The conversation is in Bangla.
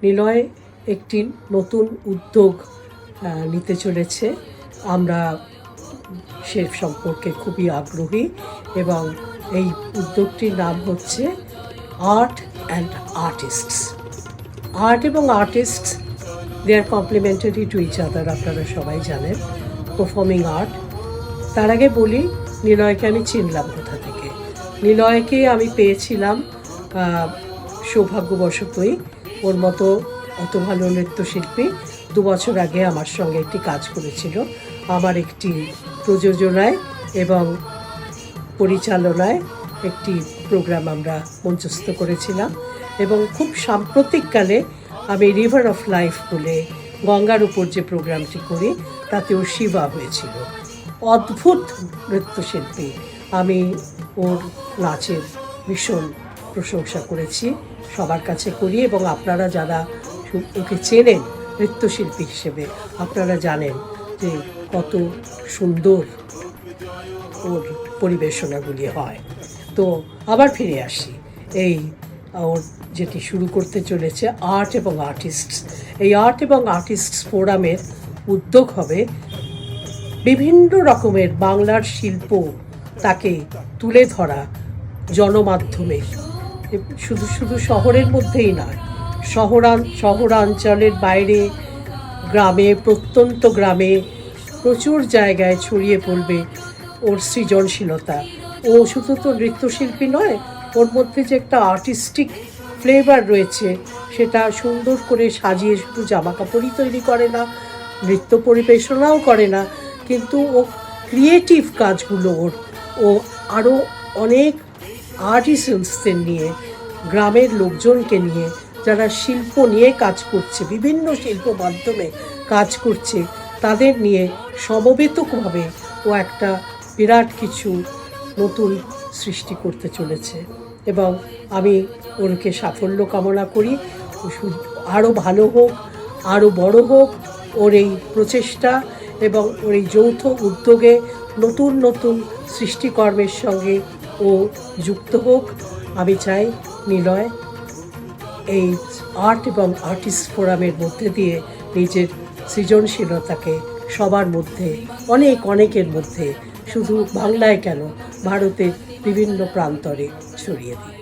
নিলয় একটি নতুন উদ্যোগ নিতে চলেছে। আমরা সে সম্পর্কে খুবই আগ্রহী এবং এই উদ্যোগটির নাম হচ্ছে আর্ট অ্যান্ড আর্টিস্টস। আর্ট এবং artists they are complementary to each other, আপনারা সবাই জানেন। Performing art. তার আগে বলি নিলয়কে আমি চিনলাম কোথা থেকে। নিলয়কে আমি পেয়েছিলাম সৌভাগ্যবশতই। ওর মতো অত ভালো নৃত্যশিল্পী 2 বছর আগে আমার সঙ্গে একটি কাজ করেছিল। আমার একটি প্রযোজনায় এবং পরিচালনায় একটি প্রোগ্রাম আমরা মঞ্চস্থ করেছিলাম এবং খুব সাম্প্রতিককালে আমি রিভার অফ লাইফ বলে গঙ্গার উপর যে প্রোগ্রামটি করি তাতেও শিবা হয়েছিল। অদ্ভুত নৃত্যশিল্পী। আমি ওর নাচের ভীষণ প্রশংসা করেছি, সবার কাছে করি এবং আপনারা যারা ওকে চেনেন নৃত্যশিল্পী হিসেবে আপনারা জানেন যে কত সুন্দর ওর পরিবেশনাগুলি হয়। তো আবার ফিরে আসি, এই ওর যেটি শুরু করতে চলেছে আর্ট এবং আর্টিস্টস। এই আর্ট এবং আর্টিস্টস ফোরামের উদ্যোগ হবে বিভিন্ন রকমের বাংলার শিল্প তাকে তুলে ধরা জনমাধ্যমে, শুধু শুধু শহরের মধ্যেই নয়, শহরাঞ্চলের বাইরে, গ্রামে, প্রত্যন্ত গ্রামে প্রচুর জায়গায় ছড়িয়ে পড়বে ওর সৃজনশীলতা। ও শুধু তো নৃত্যশিল্পী নয়, ওর মধ্যে যে একটা আর্টিস্টিক ফ্লেভার রয়েছে সেটা সুন্দর করে সাজিয়ে শুধু জামা কাপড়ই তৈরি করে না, নৃত্য পরিবেশনাও করে না, কিন্তু ও ক্রিয়েটিভ কাজগুলো ও আরও অনেক আর্টিসানসদের নিয়ে, গ্রামের লোকজনকে নিয়ে যারা শিল্প নিয়ে কাজ করছে, বিভিন্ন শিল্প মাধ্যমে কাজ করছে, তাদের নিয়ে সমবেতভাবে ও একটা বিরাট কিছু নতুন সৃষ্টি করতে চলেছে এবং আমি ওরকে সাফল্য কামনা করি। আরও ভালো হোক, আরও বড় হোক ওর এই প্রচেষ্টা এবং ওর এই যৌথ উদ্যোগে নতুন নতুন সৃষ্টিকর্মের সঙ্গে ও যুক্ত হোক। আমি চাই নিলয় এই আর্ট এবং আর্টিস্ট ফোরামের মধ্যে দিয়ে নিজের সৃজনশীলতাকে সবার মধ্যে, অনেকের মধ্যে, শুধু বাংলায় কেন ভারতের বিভিন্ন প্রান্তরে ছড়িয়ে দিই।